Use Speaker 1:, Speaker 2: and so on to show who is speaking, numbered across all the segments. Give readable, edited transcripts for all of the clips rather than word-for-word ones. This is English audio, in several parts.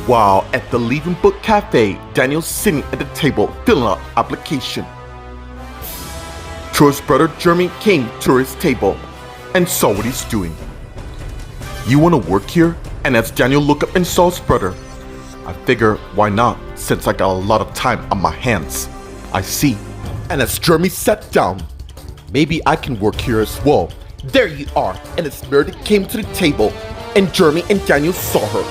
Speaker 1: Meanwhile, at the Leaving Book Cafe, Daniel's sitting at the table filling out application. Troy's brother Jeremy came to his table and saw what he's doing. "You want to work here?" And as Daniel looked up and saw his brother, "I figure why not, since I got a lot of time on my hands." "I see." And as Jeremy sat down, "Maybe I can work here as well." There you are. And as Meredith came to the table and Jeremy and Daniel saw her.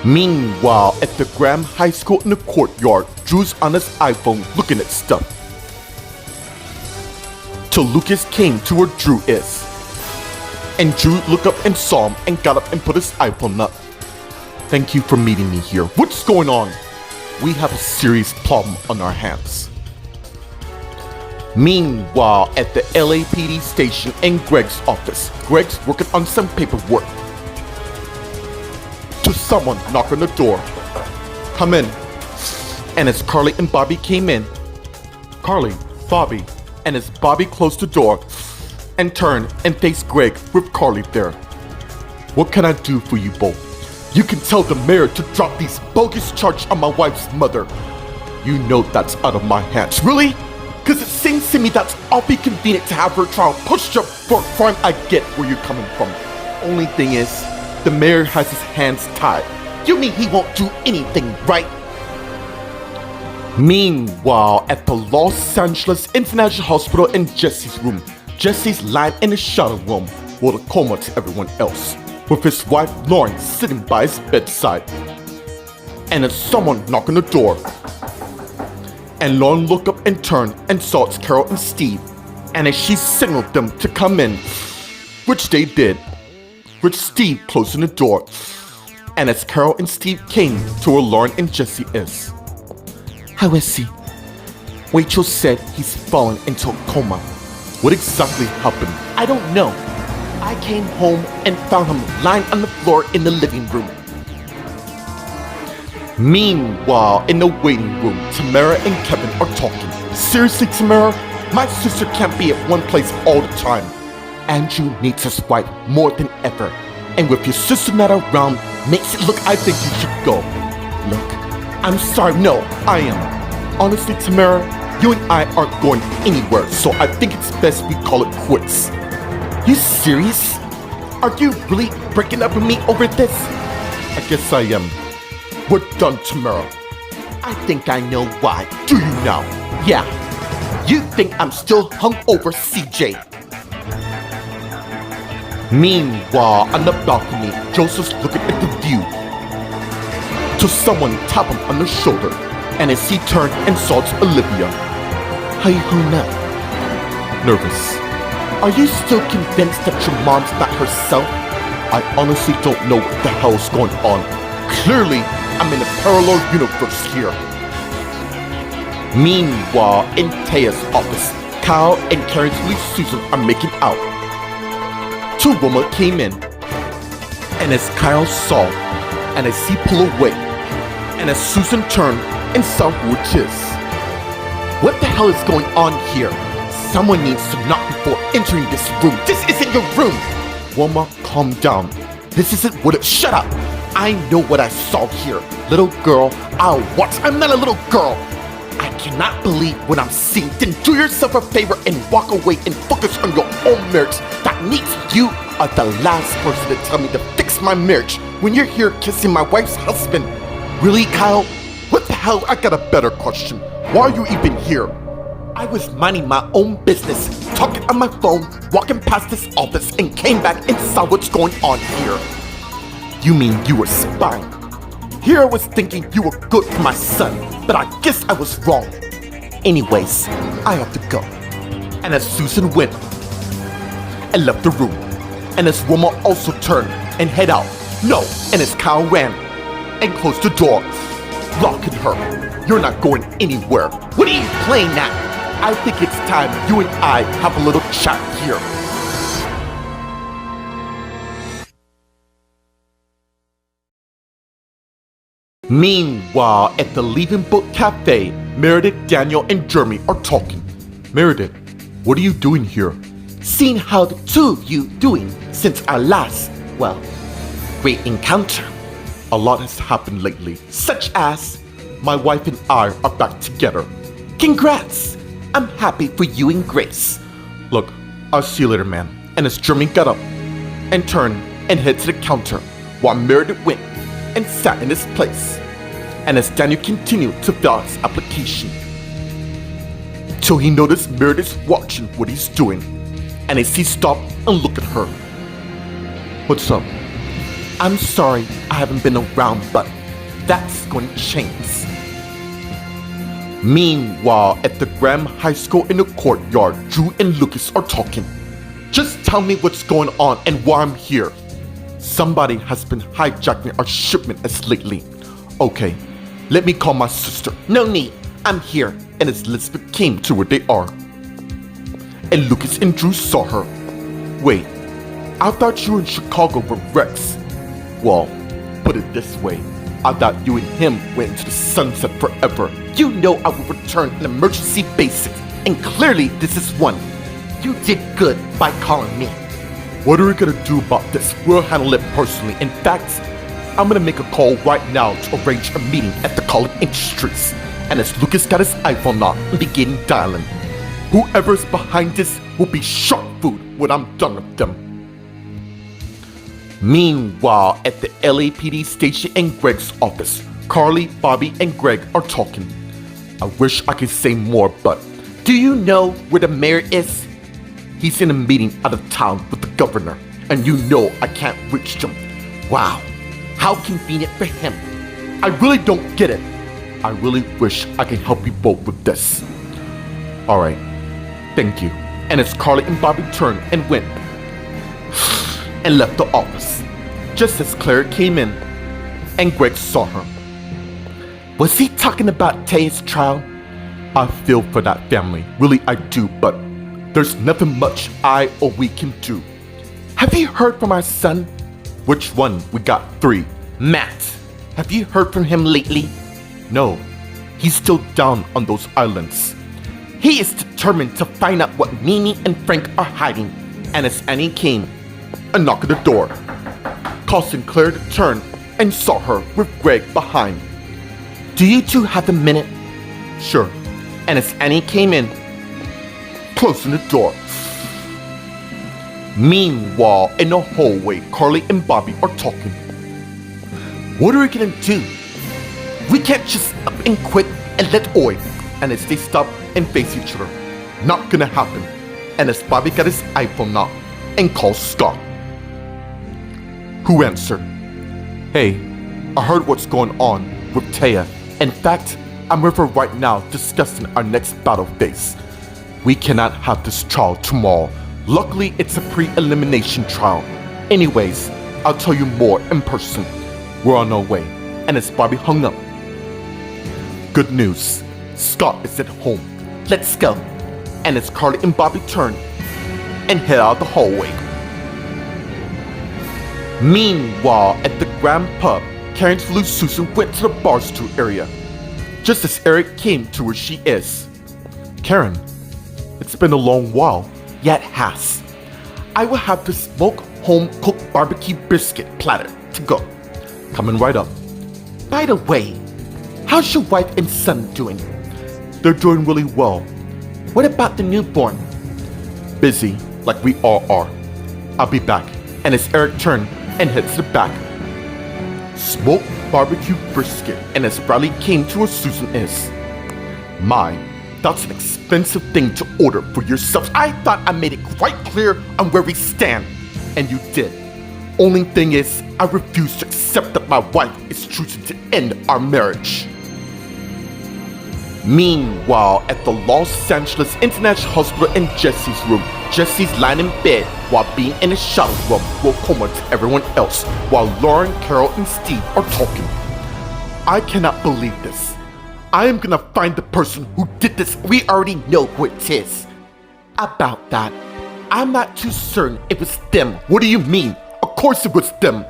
Speaker 1: Meanwhile, at the Graham High School in the courtyard, Drew's on his iPhone looking at stuff. Till Lucas came to where Drew is. And Drew looked up and saw him and got up and put his iPhone up. "Thank you for meeting me here. What's going on?" "We have a serious problem on our hands." Meanwhile, at the LAPD station in Greg's office, Greg's working on some paperwork. To someone knock on the door. "Come in." And as Carly and Bobby came in, Carly, Bobby, and as Bobby closed the door and turned and faced Greg with Carly there. "What can I do for you both?" "You can tell the mayor to drop these bogus charges on my wife's mother." "You know that's out of my hands." "Really? Because it seems to me that's awfully convenient to have her trial pushed up for a crime." "I get where you're coming from. Only thing is, the mayor has his hands tied." "You mean he won't do anything, right?" Meanwhile, at the Los Angeles International Hospital in Jesse's room, Jesse's lying in the shadow room with a coma to everyone else, with his wife Lauren sitting by his bedside. And as someone knocked on the door, and Lauren looked up and turned and saw it's Carol and Steve. And as she signaled them to come in, which they did, with Steve closing the door. And as Carol and Steve came to where Lauren and Jesse is. "How is he?" "Rachel said he's fallen into a coma." "What exactly happened?" "I don't know. I came home and found him lying on the floor in the living room." Meanwhile, in the waiting room, Tamara and Kevin are talking. "Seriously, Tamara? My sister can't be at one place all the time. Andrew needs his wife more than ever. And with your sister not around, makes it look I think you should go." "Look, I'm sorry. No, I am. Honestly, Tamara, you and I aren't going anywhere, so I think it's best we call it quits." "You serious? Are you really breaking up with me over this?" "I guess I am. We're done, Tamara." "I think I know why." "Do you now?" "Yeah. You think I'm still hungover, CJ." Meanwhile, on the balcony, Joseph's looking at the view. Till someone tapped him on the shoulder, and as he turned and saw it's Olivia. "How you doing now?" "Nervous." "Are you still convinced that your mom's not herself?" "I honestly don't know what the hell's going on. Clearly, I'm in a parallel universe here." Meanwhile, in Taya's office, Kyle and Carrington's Susan are making out. Two women came in, and as Kyle saw, and as he pulled away, and as Susan turned and saw who it is. "What the hell is going on here? Someone needs to knock before entering this room. This isn't your room!" "Wilma, calm down. This isn't what it— Shut up! I know what I saw here. Little girl, what? I'm not a little girl. I cannot believe what I'm seeing. Then do yourself a favor and walk away and focus on your own marriage. That means you are the last person to tell me to fix my marriage when you're here kissing my wife's husband." "Really, Kyle? What the hell? I got a better question. Why are you even here?" "I was minding my own business, talking on my phone, walking past this office, and came back and saw what's going on here." "You mean you were spying?" "Here I was thinking you were good for my son, but I guess I was wrong. Anyways, I have to go." And as Susan went and left the room, and as Wilma also turned and head out, no, and as Kyle ran and closed the door, locking her. "You're not going anywhere." "What are you playing at?" "I think it's time you and I have a little chat here." Meanwhile, at the Leaving Book Cafe, Meredith, Daniel, and Jeremy are talking. "Meredith, what are you doing here?"
Speaker 2: "Seeing how the two of you doing since our last, great encounter."
Speaker 1: A lot has happened lately, such as my wife and I are back together. Congrats! I'm happy for you and Grace. Look, I'll see you later, man. And as Jeremy got up and turned and headed to the counter while Meredith went and sat in his place. And as Daniel continued to fill out his application, till he noticed Meredith watching what he's doing. And as he stopped and looked at her. What's up? I'm sorry I haven't been around, but that's going to change. Meanwhile, at the Graham High School in the courtyard, Drew and Lucas are talking. Just tell me what's going on and why I'm here. Somebody has been hijacking our shipment as lately. Okay, let me call my sister. No need, I'm here. And as Elizabeth came to where they are, and Lucas and Drew saw her. Wait, I thought you were in Chicago with Rex. Well, put it this way, I thought you and him went into the sunset forever. You know I will return an emergency basis, and clearly this is one. You did good by calling me. What are we gonna do about this? We'll handle it personally. In fact, I'm gonna make a call right now to arrange a meeting at the College Industries. And as Lucas got his iPhone out and began dialing, whoever's behind this will be shark food when I'm done with them. Meanwhile, at the LAPD station in Greg's office, Carly, Bobby, and Greg are talking. I wish I could say more, but do you know where the mayor is? He's in a meeting out of town with the governor, and you know I can't reach him. Wow, how convenient for him. I really don't get it. I really wish I could help you both with this. Alright, thank you. And as Carly and Bobby turned and went and left the office, just as Claire came in and Greg saw her. Was he talking about Tay's trial? I feel for that family, really I do, but there's nothing much I or we can do. Have you heard from our son? Which one? We got 3. Matt. Have you heard from him lately? No, he's still down on those islands. He is determined to find out what Mimi and Frank are hiding. And as Annie came, a knock at the door, causing Claire to turn and saw her with Greg behind. Do you two have a minute? Sure. And as Annie came in, closing the door. Meanwhile, in the hallway, Carly and Bobby are talking. What are we gonna do? We can't just up and quit and let Oi. And as they stop and face each other, not gonna happen. And as Bobby got his iPhone out and called Scott, who answered, Hey, I heard what's going on with Taya. In fact, I'm with her right now discussing our next battle phase. We cannot have this trial tomorrow. Luckily, it's a pre-elimination trial. Anyways, I'll tell you more in person. We're on our way. And as Bobby hung up, good news, Scott is at home. Let's go. And as Carly and Bobby turned and head out the hallway. Meanwhile, at the Grand Pub, Karen's Lou Susan went to the bar stool area, just as Eric came to where she is. Karen, it's been a long while. Yeah, it has. I will have the smoked home-cooked barbecue brisket platter to go. Coming right up. By the way, how's your wife and son doing? They're doing really well. What about the newborn? Busy, like we all are. I'll be back. And as Eric turned and headed to the back, smoked barbecue brisket, and as Bradley came to where Susan is. My, that's an expensive thing to order for yourself. I thought I made it quite clear on where we stand. And you did. Only thing is, I refuse to accept that my wife is choosing to end our marriage. Meanwhile, at the Los Angeles International Hospital in Jesse's room, Jesse's lying in bed while being in a shower room will coma to everyone else, while Lauren, Carol, and Steve are talking. I cannot believe this. I am gonna find the person who did this. We already know who it is. About that, I'm not too certain it was them. What do you mean? Of course it was them.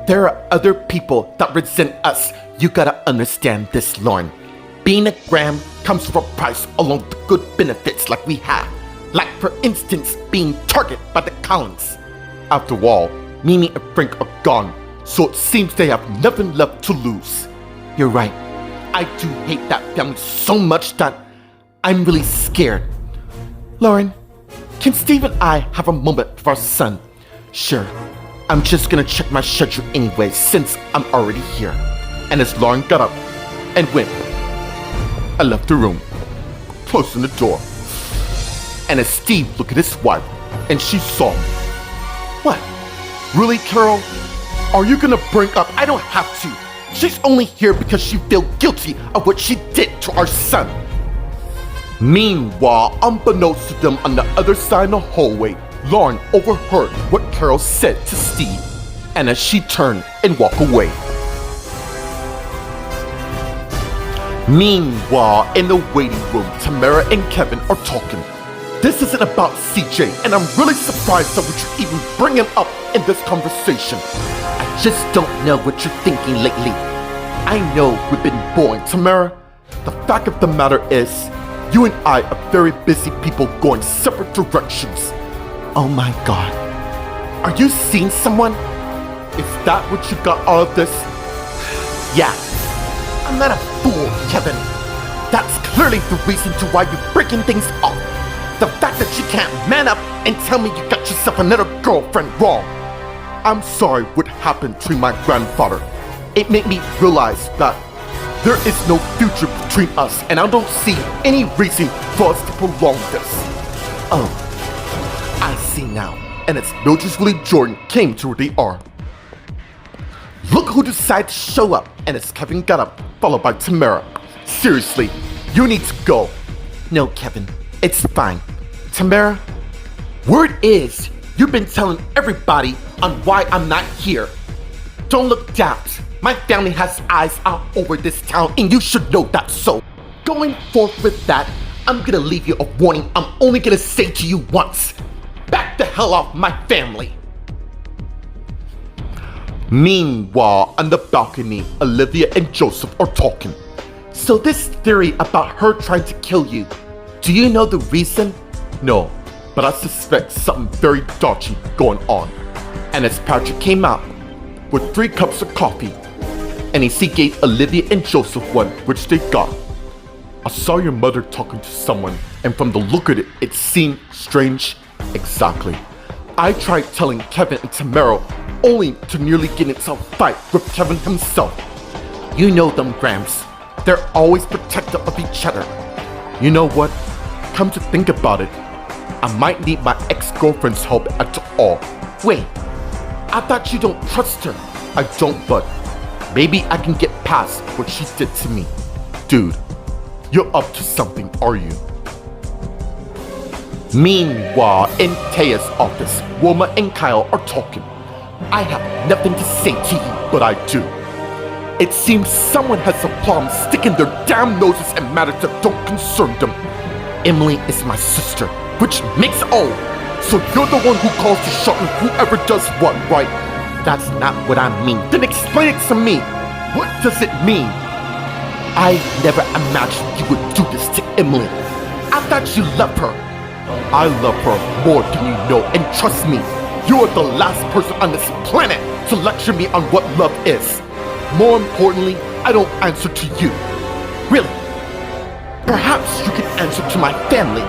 Speaker 1: There are other people that resent us. You gotta understand this, Lauren. Being a Graham comes with a price along with the good benefits like we have. Like for instance, being targeted by the Collins. After all, Mimi and Frank are gone. so it seems they have nothing left to lose. You're right. I do hate that family so much that I'm really scared. Lauren, can Steve and I have a moment with our son? Sure. I'm just gonna check my schedule anyway since I'm already here. And as Lauren got up and went, I left the room, closing the door. And as Steve looked at his wife and she saw me. What? Really, Carol? Are you gonna bring up? I don't have to. She's only here because she feels guilty of what she did to our son. Meanwhile, unbeknownst to them on the other side of the hallway, Lauren overheard what Carol said to Steve, and as she turned and walked away. Meanwhile, in the waiting room, Tamara and Kevin are talking. This isn't about CJ, and I'm really surprised that you're even bringing up in this conversation. I just don't know what you're thinking lately. I know we've been boring, Tamara. The fact of the matter is, you and I are very busy people going separate directions. Oh my God. Are you seeing someone? Is that what you got out of this? Yeah. I'm not a fool, Kevin. That's clearly the reason to why you're breaking things off. The fact that you can't man up and tell me you got yourself another girlfriend wrong. I'm sorry what happened to my grandfather. It made me realize that there is no future between us, and I don't see any reason for us to prolong this. Oh, I see now. And as Mildred Lee Jordan came to where they are. Look who decided to show up, and as Kevin got up, followed by Tamara. Seriously, you need to go. No, Kevin, it's fine. Tamara, word is, you've been telling everybody on why I'm not here. Don't look daft. My family has eyes out over this town, and you should know that. So, going forth with that, I'm gonna leave you a warning I'm only gonna say to you once. Back the hell off my family. Meanwhile, on the balcony, Olivia and Joseph are talking. So this theory about her trying to kill you, do you know the reason? No, but I suspect something very dodgy going on. And as Patrick came out with 3 cups of coffee, and he gave Olivia and Joseph one, which they got. I saw your mother talking to someone, and from the look of it, it seemed strange. Exactly. I tried telling Kevin and Tamara only to nearly get into a fight with Kevin himself. You know them, Gramps. They're always protective of each other. You know what? Come to think about it, I might need my ex-girlfriend's help at all. Wait, I thought you don't trust her. I don't, but maybe I can get past what she did to me. Dude, you're up to something, are you? Meanwhile, in Taya's office, Wilma and Kyle are talking. I have nothing to say to you, but I do. It seems someone has a problem sticking their damn noses in matters that don't concern them. Emily is my sister, which makes so you're the one who calls the shot on whoever does what, right? That's not what I mean. Then explain it to me. What does it mean? I never imagined you would do this to Emily. I thought you loved her. I love her more than you know, and trust me, you are the last person on this planet to lecture me on what love is. More importantly, I don't answer to you. Really. Perhaps you can answer to my family.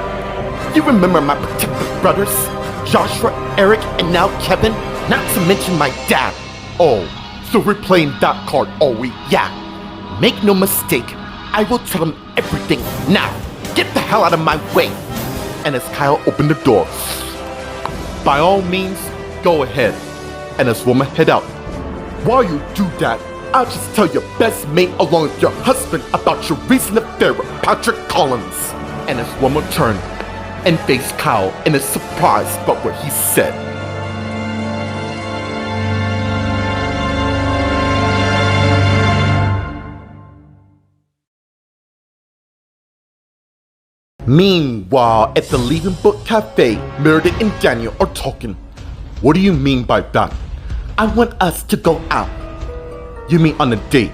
Speaker 1: You remember my protective brothers, Joshua, Eric, and now Kevin? Not to mention my dad. Oh, so we're playing that card, are we? Yeah. Make no mistake, I will tell him everything now. Get the hell out of my way. And as Kyle opened the door, by all means, go ahead. And as Wilma head out, while you do that, I'll just tell your best mate along with your husband about your recent affair with Patrick Collins. And as Wilma turned and faced Kyle in a surprise about what he said. Meanwhile, at the Leaving Book Cafe, Meredith and Daniel are talking. What do you mean by that? I want us to go out. You mean on a date?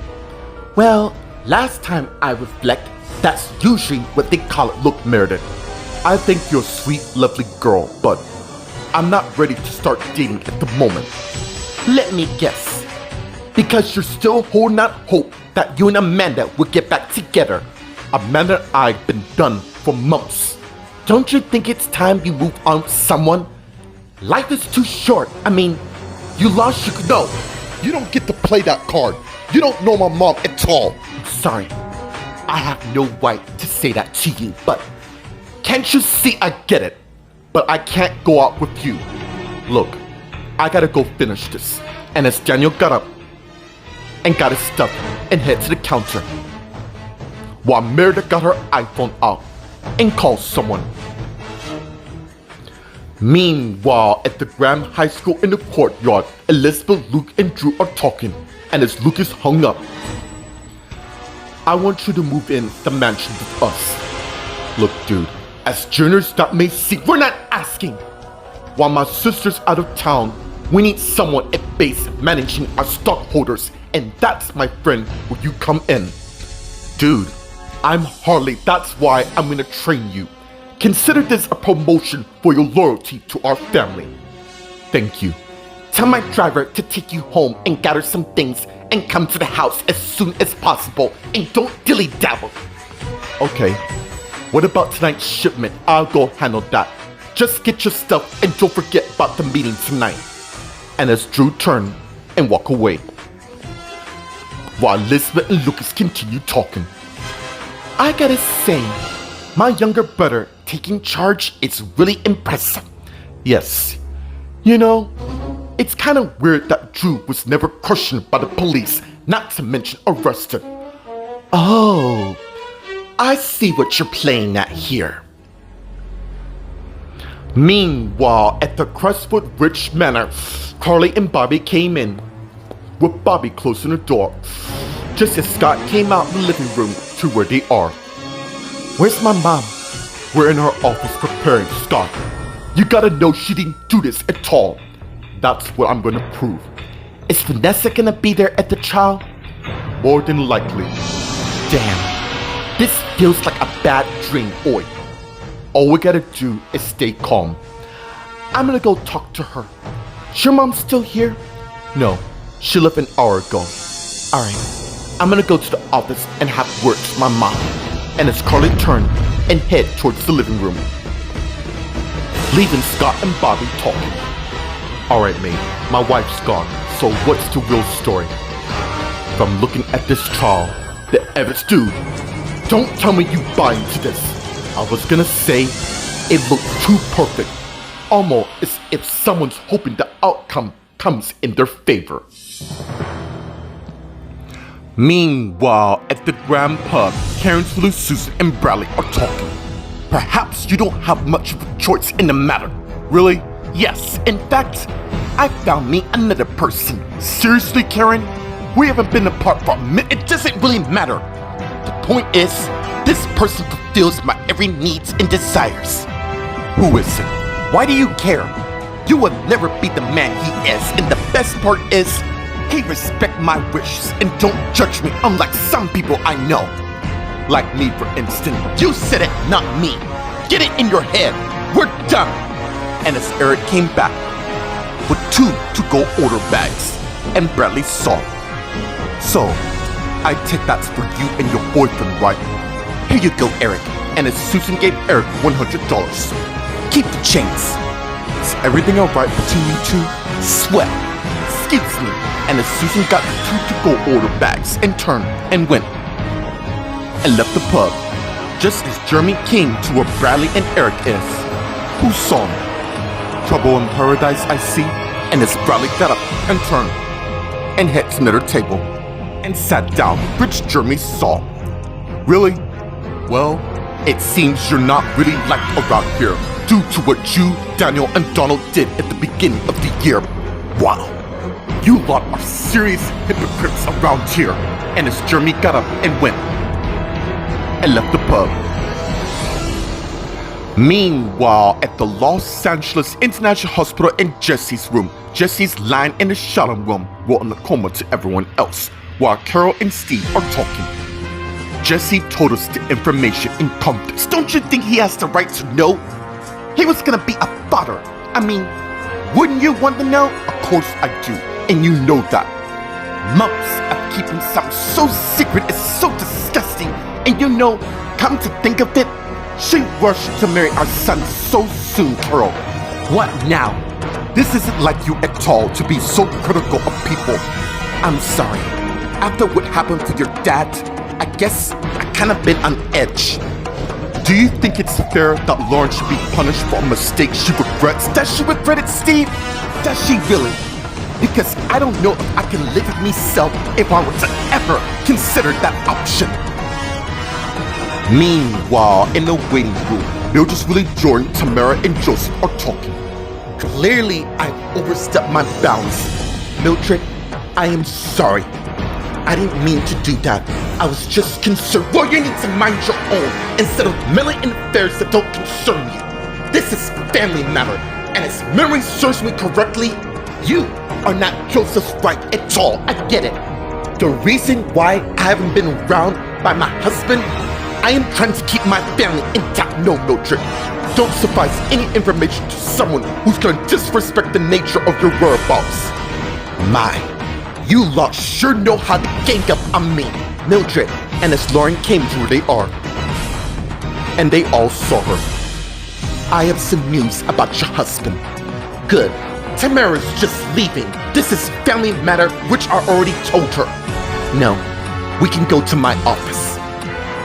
Speaker 1: Well, last time I reflect, that's usually what they call it. Look, Meredith, I think you're a sweet, lovely girl, but I'm not ready to start dating at the moment. Let me guess. Because you're still holding out hope that you and Amanda will get back together. Amanda and I have been done for months. Don't you think it's time you move on with someone? Life is too short. I mean, you lost your...
Speaker 2: No, you don't get to play that card. You don't know my mom at all.
Speaker 1: I'm sorry. I have no right to say that to you, but can't you see I get it? But I can't go out with you. Look, I gotta go finish this. And as Daniel got up and got his stuff and head to the counter, while Meredith got her iPhone out and called someone. Meanwhile, at the Graham High School in the courtyard, Elizabeth, Luke, and Drew are talking, and as Luke is hung up, I want you to move in the mansion with us. Look, dude, as juniors that may seem, we're not asking. While my sister's out of town, we need someone at base managing our stockholders, and that's, my friend, where you come in. Dude, I'm Harley, that's why I'm gonna train you. Consider this a promotion for your loyalty to our family. Thank you. Tell my driver to take you home and gather some things and come to the house as soon as possible, and don't dilly-dabble. Okay, what about tonight's shipment? I'll go handle that. Just get your stuff and don't forget about the meeting tonight. And as Drew turned and walked away, while Elizabeth and Lucas continued talking, I gotta say, my younger brother taking charge is really impressive. Yes, you know, it's kind of weird that Drew was never questioned by the police, not to mention arrested. Oh, I see what you're playing at here. Meanwhile, at the Crestwood Ridge Manor, Carly and Bobby came in, with Bobby closing the door, just as Scott came out in the living room to where they are. Where's my mom? We're in her office preparing, Scott. You gotta know she didn't do this at all. That's what I'm gonna prove. Is Vanessa gonna be there at the trial? More than likely. Damn, this feels like a bad dream, Oi. All we gotta do is stay calm. I'm gonna go talk to her. Is your mom still here? No, she left an hour ago. Alright, I'm gonna go to the office and have words with my mom. And as Carly turned and head towards the living room, leaving Scott and Bobby talking. Alright mate, my wife's gone, so what's the real story? From looking at this trial, the evidence, dude, don't tell me you buy into this. I was gonna say, it looked too perfect, almost as if someone's hoping the outcome comes in their favor. Meanwhile, at the Grand Pub, Terrence, Lou, Susan, and Bradley are talking. Perhaps you don't have much of a choice in the matter. Really? Yes, in fact, I found me another person. Seriously, Karen? We haven't been apart for a minute. It doesn't really matter. The point is, this person fulfills my every needs and desires. Who is it? Why do you care? You will never be the man he is, and the best part is, he respects my wishes and don't judge me unlike some people I know. Like me, for instance. You said it, not me. Get it in your head. We're done. And as Eric came back with 2 to-go order bags, and Bradley saw. So, I take that's for you and your boyfriend, right? Here you go, Eric. And as Susan gave Eric $100. Keep the change. Is everything alright between you two? Sweat. Excuse me. And as Susan got the 2 to-go order bags and turned and went and left the pub, just as Jeremy came to where Bradley and Eric is. Who saw him? Trouble in paradise, I see. And as Bradley got up and turned and headed to another table and sat down, which Jeremy saw. Really? Well, it seems you're not really liked around here due to what you, Daniel, and Donald did at the beginning of the year. Wow. You lot are serious hypocrites around here. And as Jeremy got up and went and left the pub. Meanwhile, at the Los Angeles International Hospital in Jesse's room, Jesse's lying in the shower room while in a coma to everyone else, while Carol and Steve are talking. Jesse told us the information in confidence. Don't you think he has the right to know? He was gonna be a father. I mean, wouldn't you want to know? Of course I do, and you know that. Months of keeping something so secret is so disgusting. And you know, come to think of it, she rushed to marry our son so soon, Carol. What now? This isn't like you at all to be so critical of people. I'm sorry. After what happened to your dad, I guess I kind of been on edge. Do you think it's fair that Lauren should be punished for a mistake she regrets? Does she regret it, Steve? Does she really? Because I don't know if I can live with myself if I were to ever consider that option. Meanwhile, in the waiting room, Mildred's really Jordan, Tamara, and Joseph are talking. Clearly, I've overstepped my bounds. Mildred, I am sorry. I didn't mean to do that. I was just concerned. Well, you need to mind your own instead of meddling in affairs that don't concern you. This is family matter, and as memory serves me correctly, you are not Joseph's right at all. I get it. The reason why I haven't been around by my husband, I am trying to keep my family intact. No, Mildred. Don't suffice any information to someone who's gonna disrespect the nature of your whereabouts. My, you lot sure know how to gang up on me, Mildred. And as Lauren came to where they are, and they all saw her. I have some news about your husband. Good. Tamara's just leaving. This is family matter, which I already told her. No, we can go to my office.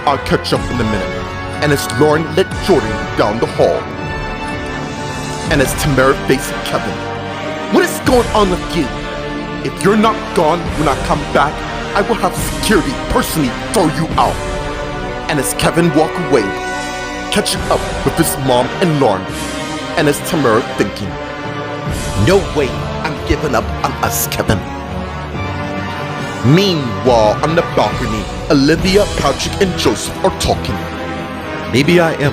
Speaker 1: I'll catch up in a minute. And as Lauren led Jordan down the hall, and as Tamara faced Kevin, what is going on with you? If you're not gone when I come back, I will have security personally throw you out. And as Kevin walked away, catching up with his mom and Lauren, and as Tamara thinking, no way I'm giving up on us, Kevin. Meanwhile, on the balcony, Olivia, Patrick, and Joseph are talking. Maybe I am.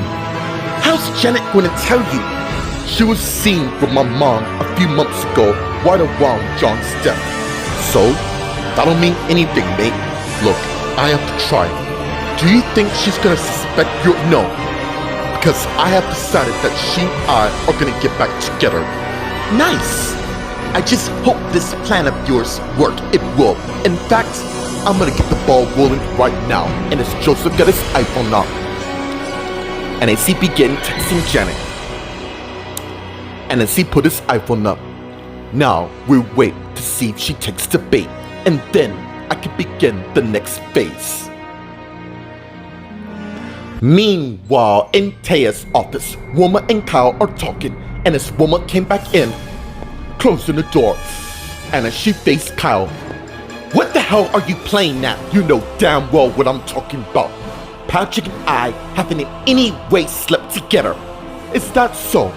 Speaker 1: How's Janet going to tell you? She was seen with my mom a few months ago, right around John's death. So, that don't mean anything, mate. Look, I have to try. Do you think she's gonna suspect you? No. Because I have decided that she and I are gonna get back together. Nice. I just hope this plan of yours work. It will. In fact, I'm gonna get the ball rolling right now. And as Joseph got his iPhone out, and as he began texting Janet, and as he put his iPhone up, now we'll wait to see if she takes the bait, and then I can begin the next phase. Meanwhile, in Taya's office, Wilma and Kyle are talking, and as Wilma came back in, closing the door, and as she faced Kyle, what the hell are you playing now? You know damn well what I'm talking about. Patrick and I haven't in any way slept together. Is that so?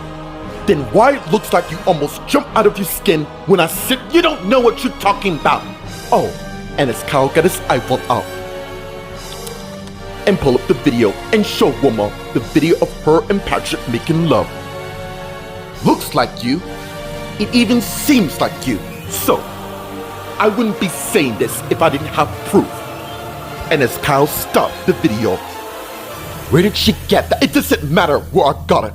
Speaker 1: Then why it looks like you almost jumped out of your skin when I said you don't know what you're talking about? Oh, and as Kyle got his iPhone out and pull up the video and show Wilma the video of her and Patrick making love. Looks like you. It even seems like you. So, I wouldn't be saying this if I didn't have proof. And as Kyle stopped the video, where did she get that? It doesn't matter where I got it.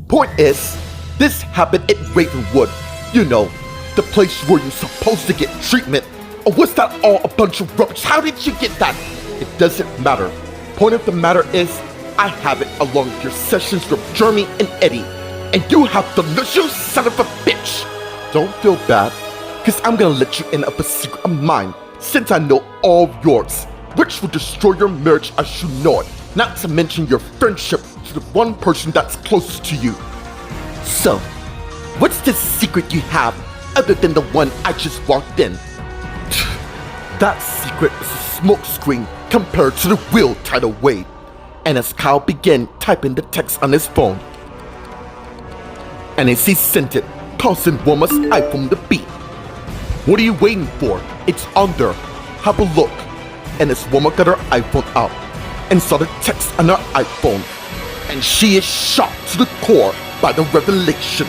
Speaker 1: Point is, this happened at Ravenwood. You know, the place where you're supposed to get treatment. Or was that all a bunch of rubbish? How did you get that? It doesn't matter. Point of the matter is, I have it along with your sessions with Jeremy and Eddie. And you have the you son of a bitch. Don't feel bad, because I'm gonna let you in up a secret of mine, since I know all of yours, which will destroy your marriage as you know it, not to mention your friendship to the one person that's closest to you. So, what's the secret you have other than the one I just walked in? That secret is a smokescreen compared to the real tidal wave. And as Kyle began typing the text on his phone, and as he sent it, causing Wilma's iPhone to beep. What are you waiting for? It's on there. Have a look. And as Wilma got her iPhone out and saw the text on her iPhone, and she is shocked to the core by the revelation.